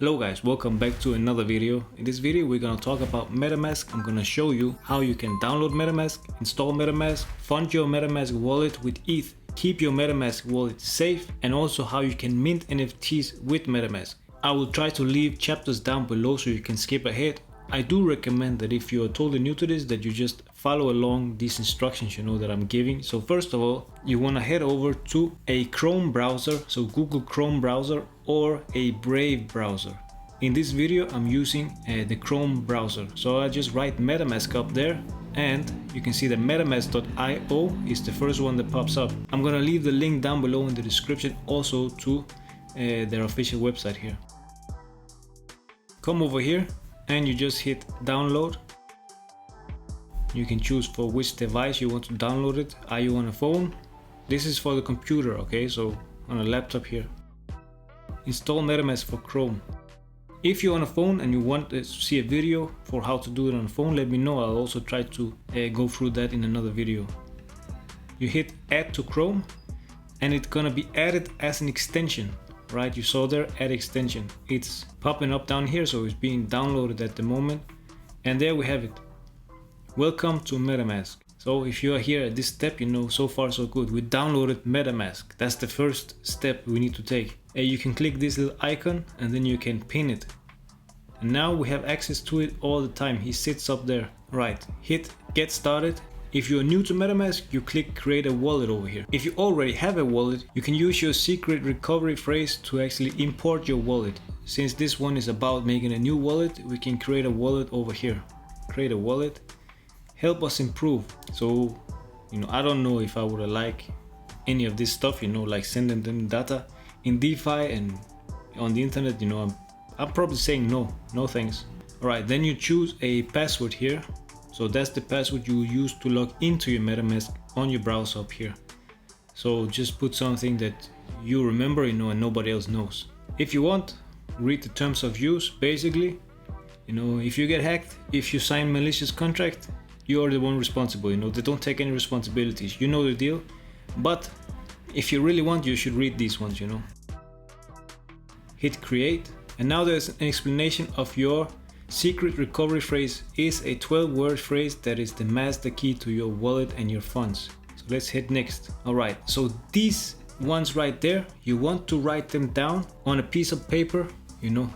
Hello guys, welcome back to another video. In this video we're gonna talk about MetaMask. I'm gonna show you how you can download MetaMask, install MetaMask, fund your MetaMask wallet with ETH, keep your MetaMask wallet safe, and also how you can mint NFTs with MetaMask. I will try to leave chapters down below so you can skip ahead. I do recommend that if you are totally new to this, that you just follow along these instructions that I'm giving. So first of all, you want to head over to a Chrome browser, so Google Chrome browser or a Brave browser. In this video, I'm using the Chrome browser. So I just write MetaMask up there, and you can see that MetaMask.io is the first one that pops up. I'm gonna leave the link down below in the description, also to their official website here. Come over here and you just hit download. You can choose for which device you want to download it. Are you on a phone? This is for the computer, okay? So on a laptop here. Install MetaMask for Chrome. If you're on a phone and you want to see a video for how to do it on a phone, let me know. I'll also try to go through that in another video. You hit add to Chrome and it's gonna be added as an extension. Right, you saw there, add extension. It's popping up down here, so it's being downloaded at the moment. And there we have it. Welcome to MetaMask. So if you are here at this step, so far so good. We downloaded MetaMask. That's the first step we need to take. You can click this little icon and then you can pin it. And now we have access to it all the time. He sits up there. Right, hit get started. If you're new to MetaMask, you click create a wallet over here. If you already have a wallet, you can use your secret recovery phrase to actually import your wallet. Since this one is about making a new wallet, we can create a wallet over here. Create a wallet. Help us improve. So, I don't know if I would like any of this stuff, like sending them data in DeFi and on the internet, I'm probably saying no thanks. All right, then you choose a password here. So that's the password you use to log into your MetaMask on your browser up here. So just put something that you remember, and nobody else knows. If you want, read the terms of use. Basically, if you get hacked, if you sign malicious contract, you are the one responsible. They don't take any responsibilities. You know the deal. But if you really want, you should read these ones. Hit create, and now there's an explanation of your secret recovery phrase. Is a 12-word phrase that is the master key to your wallet and your funds. So let's hit next. All right, so these ones right there, you want to write them down on a piece of paper. You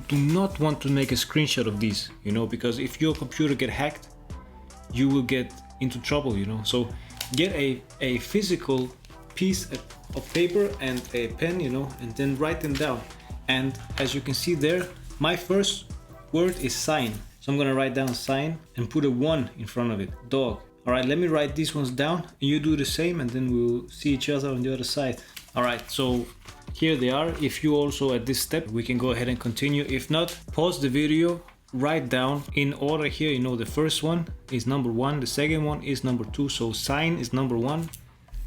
do not want to make a screenshot of these, because if your computer get hacked, you will get into trouble, So get a physical piece of paper and a pen, and then write them down. And as you can see there, my first word is sign. So I'm gonna write down sign and put a 1 in front of it. Dog. All right, let me write these ones down and you do the same, and then we'll see each other on the other side. All right, so here they are. If you also at this step, we can go ahead and continue. If not, pause the video, write down in order here. The first one is number 1, the second one is number 2. So sign is number 1,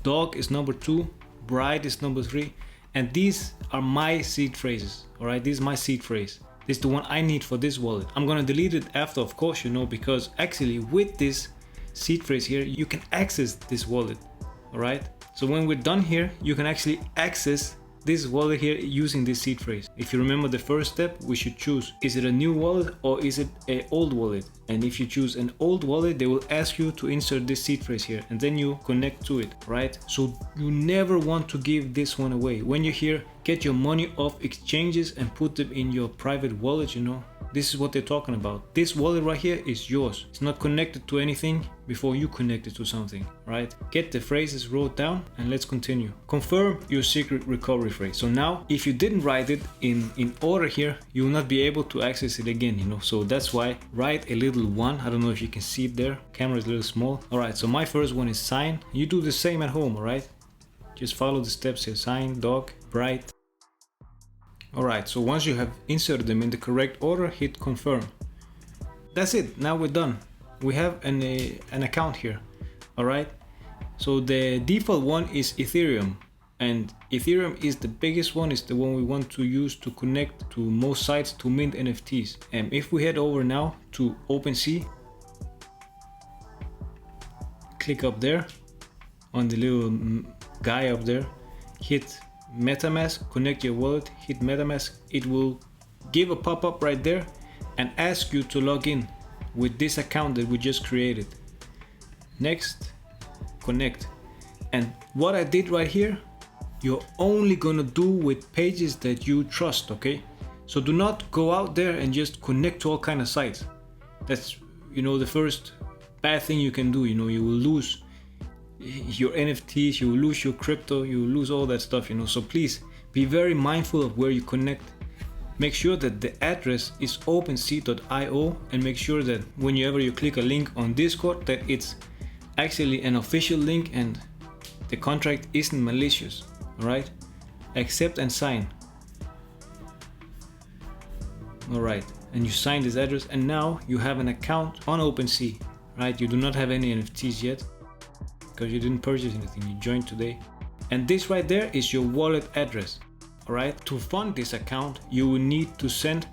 dog is number 2, bride is number 3. And these are my seed phrases. All right, this is my seed phrase. This is the one I need for this wallet. I'm gonna delete it after, of course, because actually with this seed phrase here, you can access this wallet. All right. So when we're done here, you can actually access this wallet here using this seed phrase. If you remember the first step, we should choose, is it a new wallet or is it an old wallet? And if you choose an old wallet, they will ask you to insert this seed phrase here, and then you connect to it, right? So you never want to give this one away. When you're here, get your money off exchanges and put them in your private wallet, This is what they're talking about. This wallet right here is yours. It's not connected to anything before you connect it to something, right? Get the phrases wrote down and let's continue. Confirm your secret recovery phrase. So now, if you didn't write it in order here, you will not be able to access it again, So that's why write a little 1. I don't know if you can see it there. Camera is a little small. All right, so my first one is sign. You do the same at home, all right? Just follow the steps here. Sign, dog, bride. Alright, so once you have inserted them in the correct order, hit confirm. That's it, now we're done. We have an account here. Alright, so the default one is Ethereum, and Ethereum is the biggest one, is the one we want to use to connect to most sites to mint NFTs. And if we head over now to OpenSea, click up there on the little guy up there, hit MetaMask, connect your wallet, hit MetaMask, it will give a pop-up right there and ask you to log in with this account that we just created. Next, connect. And what I did right here, you're only gonna do with pages that you trust, okay? So do not go out there and just connect to all kind of sites. That's, the first bad thing you can do. You will lose your NFTs, you will lose your crypto, you will lose all that stuff, So please be very mindful of where you connect. Make sure that the address is OpenSea.io, and make sure that whenever you click a link on Discord, that it's actually an official link and the contract isn't malicious. Alright, accept and sign. Alright, and you sign this address, and now you have an account on OpenSea. Right, you do not have any NFTs yet because you didn't purchase anything, you joined today. And this right there is your wallet address. Alright, to fund this account, you will need to send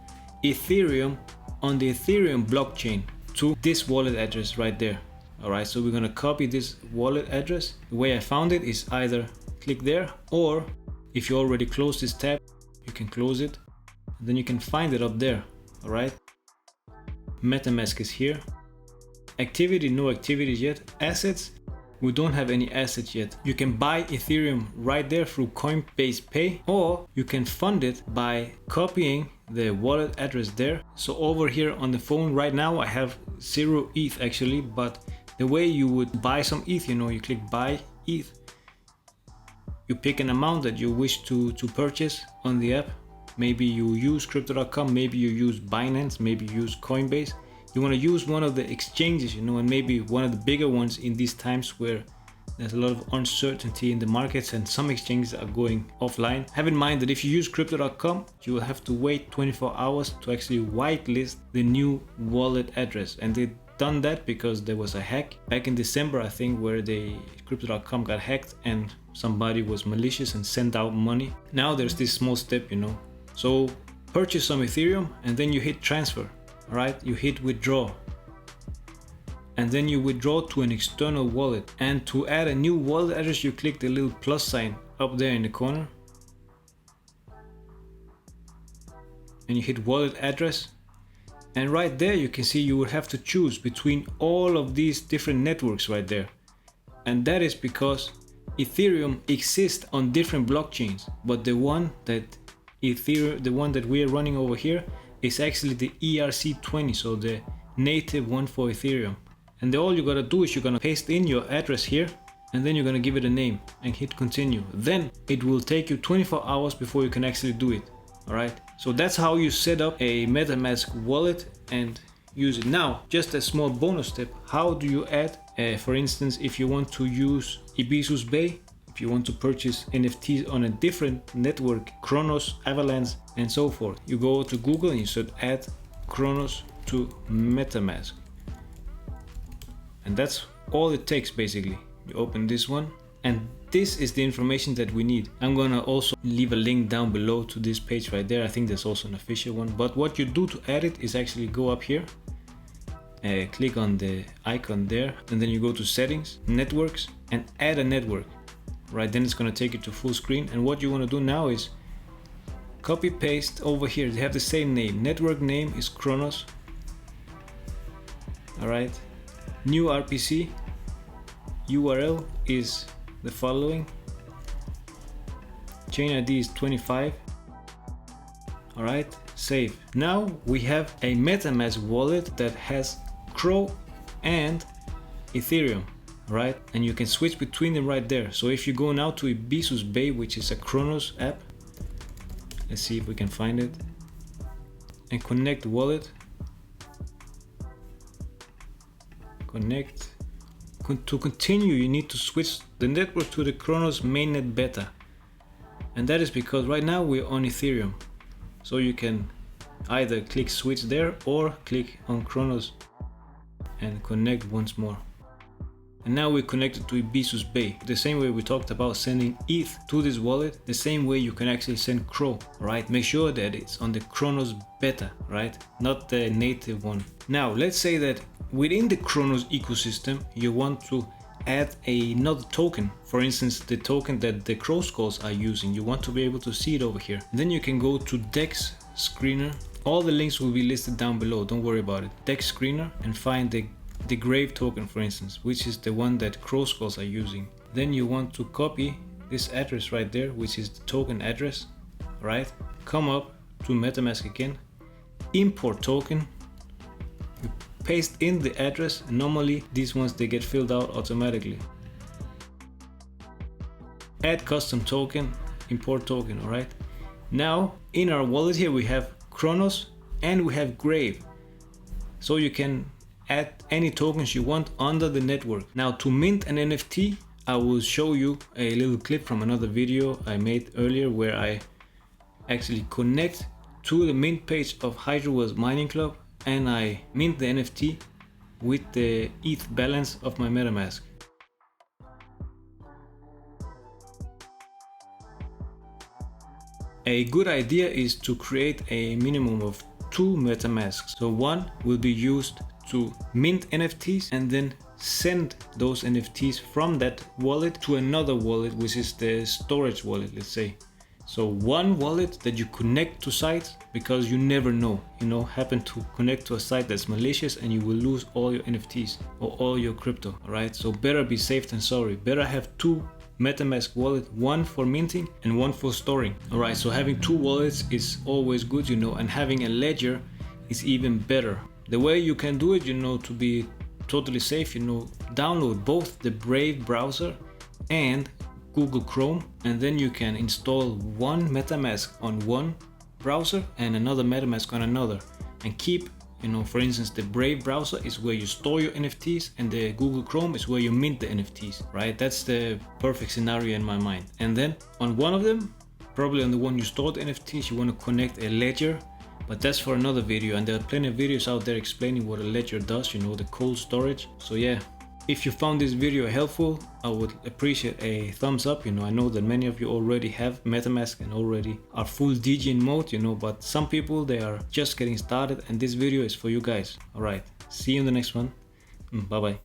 Ethereum on the Ethereum blockchain to this wallet address right there. Alright, so we're gonna copy this wallet address. The way I found it is either click there, or if you already closed this tab, you can close it, and then you can find it up there. Alright, MetaMask is here. Activity, no activities yet. Assets, we don't have any assets yet. You can buy Ethereum right there through Coinbase Pay, or you can fund it by copying the wallet address there. So over here on the phone right now I have 0 ETH actually, but the way you would buy some ETH, you click buy ETH. You pick an amount that you wish to purchase on the app. Maybe you use Crypto.com, maybe you use Binance, maybe you use Coinbase. You want to use one of the exchanges, and maybe one of the bigger ones in these times where there's a lot of uncertainty in the markets and some exchanges are going offline. Have in mind that if you use Crypto.com, you will have to wait 24 hours to actually whitelist the new wallet address. And they've done that because there was a hack back in December, I think, where Crypto.com got hacked and somebody was malicious and sent out money. Now there's this small step, So purchase some Ethereum and then you hit transfer. Alright, you hit withdraw, and then you withdraw to an external wallet. And to add a new wallet address, you click the little plus sign up there in the corner and you hit wallet address, and right there you can see you would have to choose between all of these different networks right there. And that is because Ethereum exists on different blockchains, but the one that we are running over here is actually the ERC20, so the native one for Ethereum. And all you gotta do is you're gonna paste in your address here, and then you're gonna give it a name and hit continue. Then it will take you 24 hours before you can actually do it. Alright, so that's how you set up a MetaMask wallet and use it. Now, just a small bonus step, how do you add, for instance, if you want to use Ibisus Bay, if you want to purchase NFTs on a different network, Cronos, Avalanche, and so forth, you go to Google and you search add Cronos to MetaMask. And that's all it takes basically. You open this one, and this is the information that we need. I'm gonna also leave a link down below to this page right there. I think there's also an official one. But what you do to add it is actually go up here, click on the icon there, and then you go to settings, networks, and add a network. Right, then it's gonna take you to full screen, and what you want to do now is copy paste over here. They have the same name. Network name is Cronos. Alright, new RPC URL is the following. Chain ID is 25. Alright, save. Now we have a MetaMask wallet that has Crow and Ethereum. Right, and you can switch between them right there. So if you go now to Ibisus Bay, which is a Cronos app, let's see if we can find it, and connect wallet, connect. To continue, you need to switch the network to the Cronos mainnet beta, and that is because right now we're on Ethereum. So you can either click switch there or click on Cronos and connect once more. And now we're connected to Ibisus Bay. The same way we talked about sending ETH to this wallet, the same way you can actually send Crow, right? Make sure that it's on the Cronos beta, right? Not the native one. Now, let's say that within the Cronos ecosystem, you want to add another token. For instance, the token that the Crow skulls are using. You want to be able to see it over here. Then you can go to DEX Screener. All the links will be listed down below, don't worry about it. Dex Screener, and find the Grave token, for instance, which is the one that Cronos are using. Then you want to copy this address right there, which is the token address, right? Come up to MetaMask again, import token, you paste in the address, and normally these ones they get filled out automatically. Add custom token, import token, alright? Now in our wallet here we have Cronos and we have Grave, so you can add any tokens you want under the network. Now to mint an NFT, I will show you a little clip from another video I made earlier where I actually connect to the mint page of Hydrowell's mining club and I mint the NFT with the ETH balance of my MetaMask. A good idea is to create a minimum of 2 MetaMasks. So one will be used to mint NFTs and then send those NFTs from that wallet to another wallet, which is the storage wallet, let's say. So one wallet that you connect to sites, because you never know, happen to connect to a site that's malicious and you will lose all your NFTs or all your crypto, all right? So better be safe than sorry. Better have 2 MetaMask wallet, one for minting and one for storing. All right, so having 2 wallets is always good, and having a ledger is even better. The way you can do it, to be totally safe, download both the Brave browser and Google Chrome, and then you can install one MetaMask on one browser and another MetaMask on another, and keep, for instance, the Brave browser is where you store your NFTs and the Google Chrome is where you mint the NFTs, right? That's the perfect scenario in my mind. And then on one of them, probably on the one you store the NFTs, you want to connect a ledger, but that's for another video, and there are plenty of videos out there explaining what a ledger does, the cold storage. So yeah, if you found this video helpful, I would appreciate a thumbs up. I know that many of you already have MetaMask and already are full DG in mode, but some people, they are just getting started, and this video is for you guys. All right, see you in the next one. Bye bye.